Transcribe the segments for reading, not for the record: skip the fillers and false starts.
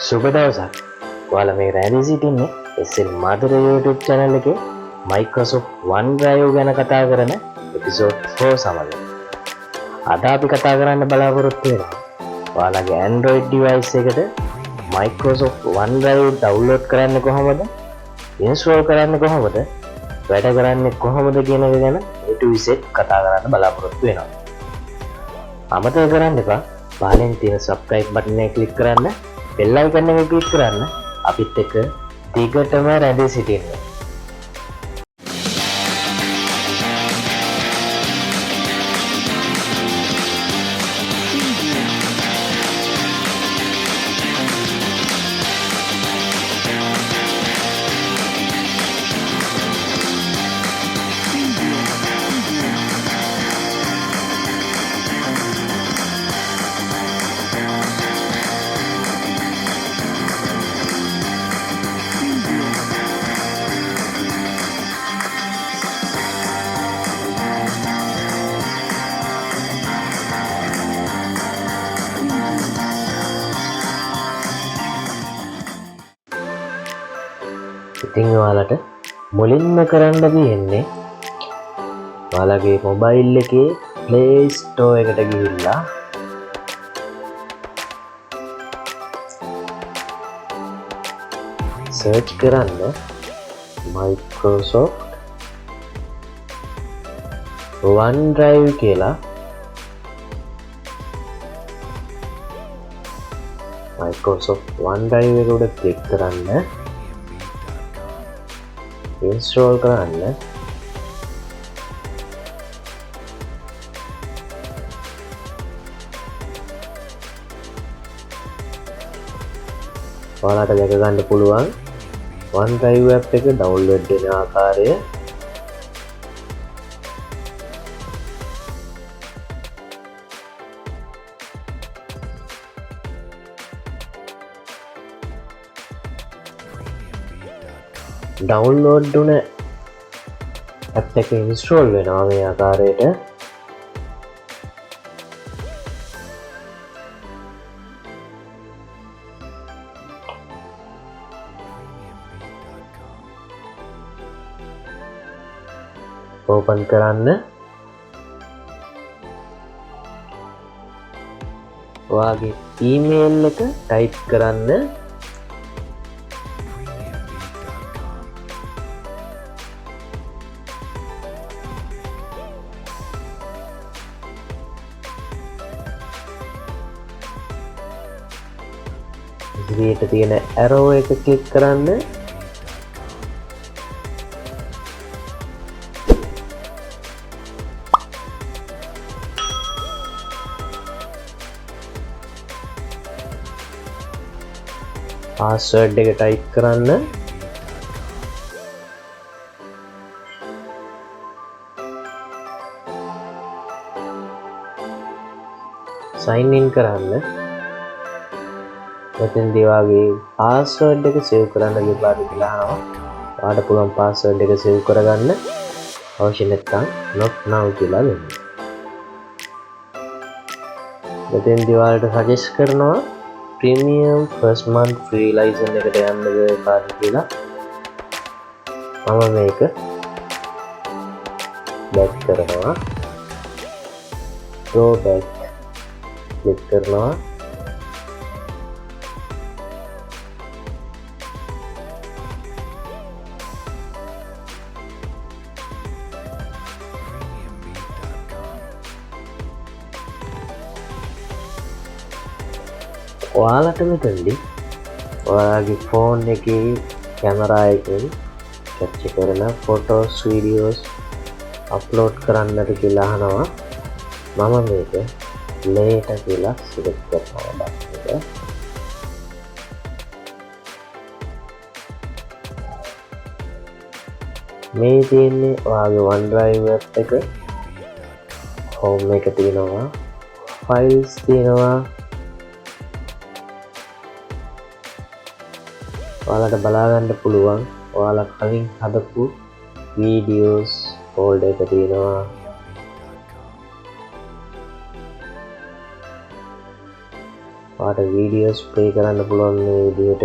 සුබ දවසක්. ඔයාලා මේ රැඳී සිටින්නේ SL මధుර YouTube channel එකේ Microsoft OneDrive ගැන කතා කරන episode 4 සමග. අද අපි කතා කරන්න බලාපොරොත්තු වෙනවා ඔයාලගේ Android device එකට Microsoft OneDrive download කරන්න කොහොමද, install කරන්න කොහොමද, වැඩ කරන්නේ කොහොමද කියන එක ගැන A to Z කතා කරන්න බලාපොරොත්තු වෙනවා. අමතක කරන්න එපා පහලින් තියෙන subscribe button එක click කරන්න, bell icon එක click කරන්න, අපිත් එක්ක දිගටම රැඳී සිටින්න. ඉතින් ඔයාලට මුලින්ම කරන්න තියෙන්නේ ඔයාලගේ මොබයිල් එකේ Play Store එකට ගිහිල්ලා search කරන්න Microsoft OneDrive කියලා. Microsoft OneDrive එක උඩ click කරන්න, install කරන්න. ඔයාලට දැක ගන්න පුළුවන් OneDrive app එක download වෙන ආකාරය. download වුණ app එක install වෙනවා මේ ආකාරයට. open කරන්න. ඔයාගේ email එක type කරන්න. ඉදිරියට තියෙන arrow එක click කරන්න. password එක type කරන්න. sign in කරන්න. මෙතෙන්දී වාගේ password එක save කරන්න විපාක කියලා අහනවා. ඔයාලට පුළුවන් password එක save කරගන්න. අවශ්‍ය නැත්නම් not now කියලා දෙන්න. මෙතෙන්දී ඔයාලට suggest කරනවා premium first month free license එකට යන්න විපාක කියලා. මම මේක back කරනවා. go back click කරනවා. ඔයාලට මෙතනදී ඔයාලගේ ෆෝන් එකේ කැමරා එකෙන් කැප්චර් කරන ෆොටෝස් වීඩියෝස් අප්ලෝඩ් කරන්නට කියලා අහනවා. මම මේක later කියලා select කරනවා බටන් එක. මේ තියෙන්නේ ඔයාගේ OneDrive app එක. home එක තියෙනවා, files තියෙනවා. ඔයාලට බලා ගන්න පුළුවන් ඔයාලා කලින් හදපු videos folder එක තියෙනවා. ඔයාලට වීඩියෝස් ප්ලේ කරන්න පුළුවන් මේ විදිහට.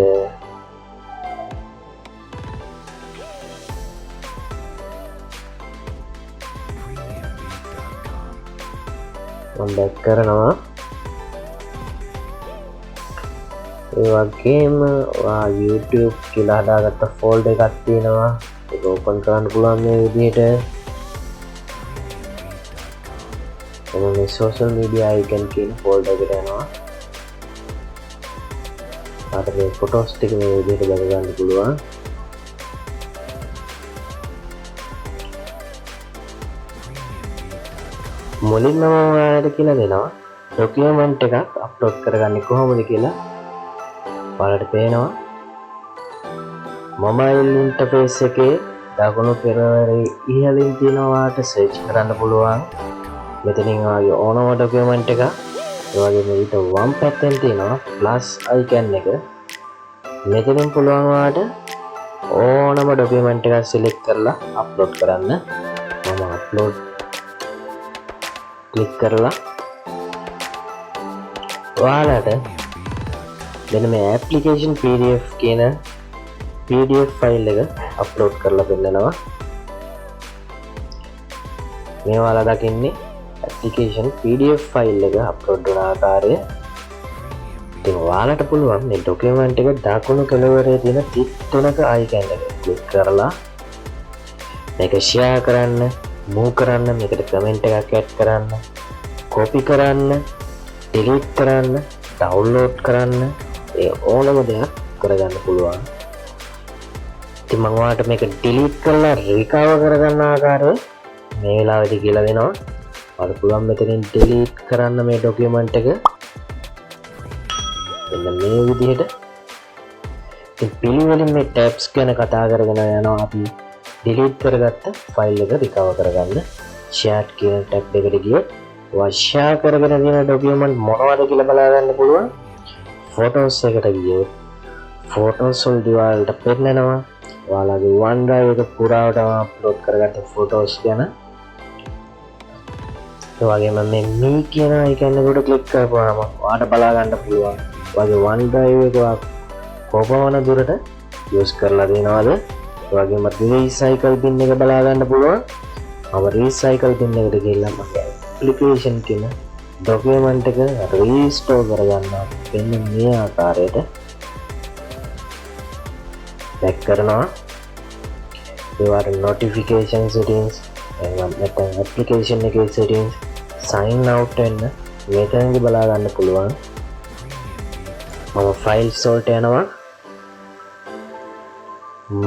මම බැක් කරනවා. ඒ වගේම ඔයා YouTube කියලා හදාගත්ත ෆෝල්ඩර් එකක් තියෙනවා. ඒක ඕපන් කරන්න පුළුවන් මේ විදිහට. මේ social media icon කියන ෆෝල්ඩර් එකට යනවා. අපිට මේ ෆොටෝස් ටික මේ විදිහට දැක ගන්න පුළුවන්. මුලින්ම ඔයාලට කියලා දෙනවා ડોකියුමන්ට් එකක් අප්ලෝඩ් කරගන්නේ කොහොමද කියලා. ඔයාලට පේනවා මොබයිල් ඉන්ටර්ෆේස් එකේ දකුණු පෙරවරේ ඉහළින් තියෙනවා ඔයාලට සර්ච් කරන්න පුළුවන්. මෙතනින් ඔයාගේ ඕනම ડોකියුමන්ට් එක ඒ වගේම ඊට වම් පැත්තෙන් තියෙනවා ප්ලස් අයිකන් එක. මෙතනින් පුළුවන් ඔයාලට ඕනම ડોකියුමන්ට් එකක් සිලෙක්ට් කරලා අප්ලෝඩ් කරන්න. මම අප්ලෝඩ් ක්ලික් කරලා ඔයාලට මෙන්න මේ ඇප්ලිකේෂන් PDF කියන PDF ෆයිල් එක අප්ලෝඩ් කරලා පෙන්නනවා. මේ ඔයාලා දකින්නේ ඇප්ලිකේෂන් PDF ෆයිල් එක අප්ලෝඩ් කරන ආකාරය. ඉතින් ඔයාලට පුළුවන් මේ ડોකියුමන්ට් එක දකුණු කෙළවරේ තියෙන තිත් තුනක අයිකන් එක ක්ලික් කරලා මේක ෂෙයා කරන්න, මූව් කරන්න, මේකට කමෙන්ට් එකක් ඇඩ් කරන්න, කොපි කරන්න, ඩිලීට් කරන්න, ඩවුන්ලෝඩ් කරන්න, ඒ ඕනම දෙයක් කරගන්න පුළුවන්. ඉතින් මම ඔයාලට මේක ඩිලීට් කරලා රිකවර් කරගන්න ආකාරය මේ වෙලාවේදී කියලා දෙනවා. ඔයාලට පුළුවන් මෙතනින් ඩිලීට් කරන්න මේ ડોකියුමන්ට් එක. මෙන්න මේ විදිහට. ඉතින් පිළිවෙලින් මේ ටැබ්ස් ගැන කතා කරගෙන යනවා අපි. ඩිලීට් කරගත්ත ෆයිල් එක රිකවර් කරගන්න ෂෙයාර් කියන ටැබ් එකට ගියොත් ඔයා ෂෙයාර් කරගෙන තියෙන ડોකියුමන්ට් මොනවද කියලා බලා ගන්න පුළුවන්. ෆොටෝස් එකට ගියොත් ෆොටෝස් වලදී ඔයාලට පෙන්නනවා ඔයාලගේ OneDrive එක පුරාවටම අප්ලෝඩ් කරගත්ත ෆොටෝස් ගැන. ඒ වගේම මේ මේ කියන අයිකන් එකට ක්ලික් කරපුවාම ඔයාලට බලා ගන්න පුළුවන් ඔයාගේ OneDrive එක කොපමණ දුරට යූස් කරලා තියෙනවද. වගේම රීසයිකල් බින් එක බලා ගන්න පුළුවන්. මම රීසයිකල් බින් එකට ගිහිල්ලා මගේ ඇප්ලිකේෂන් කියන ડોකියුමන්ට් එක රීස්ටෝර් කරගන්නවා. මෙන්න මේ ආකාරයට බැක් කරනවා. ඒවට notification settings නැත්නම් ඇප්ලිකේෂන් එකේ settings sign out වෙන්න මෙතනදී බලා ගන්න පුළුවන්. මම files වලට යනවා.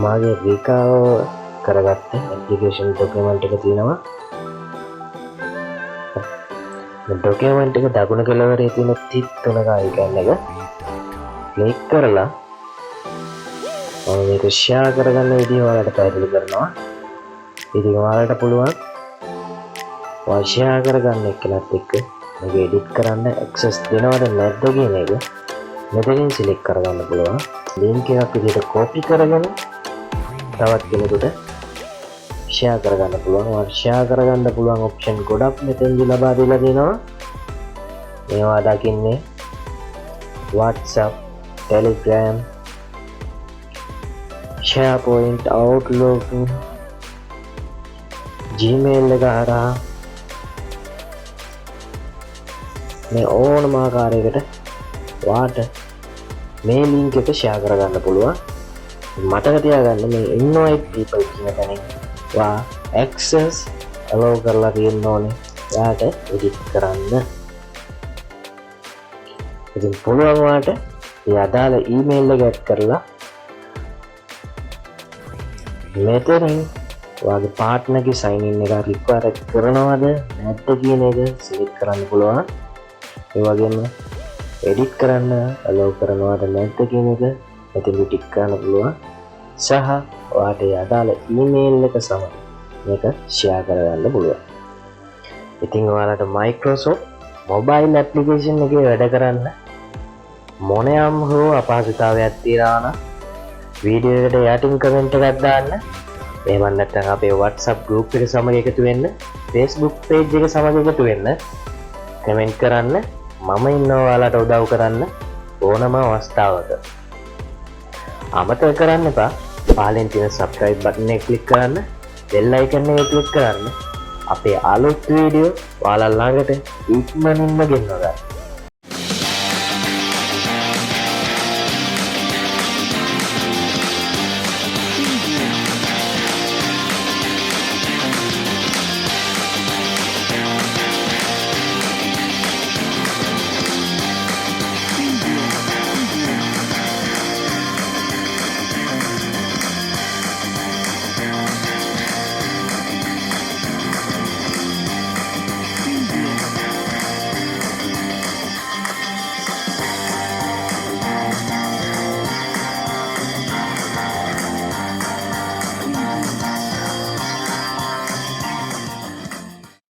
මගේ රිකවර් කරගත්ත ඇප්ලිකේෂන් ડોකියුමන්ට් එක තියෙනවා. මේ ડોකියුමන්ට් එක දකුණු කෙළවරේ තියෙන තිත් තුනක අයිකන් එක ක්ලික් කරලා මම මේක ෂෙයාර් කරගන්න විදිහ ඔයාලට පැහැදිලි කරනවා. ඉතින් ඔයාලට පුළුවන් ඔයා ෂෙයාර් කරගන්න එකලත් එක්ක මේක එඩිට් කරන්න ඇක්සස් දෙනවද නැද්ද කියන එක මෙතනින් සිලෙක්ට් කරගන්න පුළුවන්. ලින්ක් එකක් විදිහට කොපි කරගෙන තවත් කෙනෙකුට ෂෙයාර් කරගන්න පුළුවන්. ඔයාලට ෂෙයාර් කරගන්න පුළුවන් ඔප්ෂන් ගොඩක් මෙතෙන්දී ලබා දීලා දෙනවා. මේවා දකින්නේ WhatsApp, Telegram, SharePoint, Outlook, Gmail එක හරහා මේ ඕනම ආකාරයකට ඔයාලට මේ ලින්ක් එක ෂෙයාර් කරගන්න පුළුවන්. මතක තියාගන්න මේ invite people කියන තැනින් ඔයා access allow කරලා තියෙන්න ඕනේ ඔයාට edit කරන්න. ඉතින් පුළුවන් ඔයාට මේ අදාළ email එක ඇඩ් කරලා මෙතනින් ඔයාගේ partner sign in එක require කරනවද නැද්ද කියන එක select කරන්න පුළුවන්. ඒ වගේම edit කරන්න allow කරනවද නැද්ද කියන එක මෙතනදී ටික් කරන්න පුළුවන්. සහ ඔයාට අදාළ email එක සමග මේක share කරගන්න පුළුවන්. ඉතින් ඔයාලට Microsoft mobile application එකේ වැඩ කරන්න මොනියම් හෝ අපහසුතාවයක් තියනවා නම් වීඩියෝ එකට යටින් කමෙන්ට් එකක් දාන්න. එහෙම නැත්නම් අපේ WhatsApp group එක සමග එකතු වෙන්න, Facebook page එක සමග එකතු වෙන්න කමෙන්ට් කරන්න. මම ඉන්නවා ඔයාලට උදව් කරන්න. ඕනම අවස්ථාවක. අමතක කරන්න එපා පහලින් තියෙන subscribe button එක click කරන්න, bell icon එක click කරන්න. අපේ අලුත් වීඩියෝ ඔයාලා ළඟට ඉක්මනින්ම ගෙන්වා ගන්න.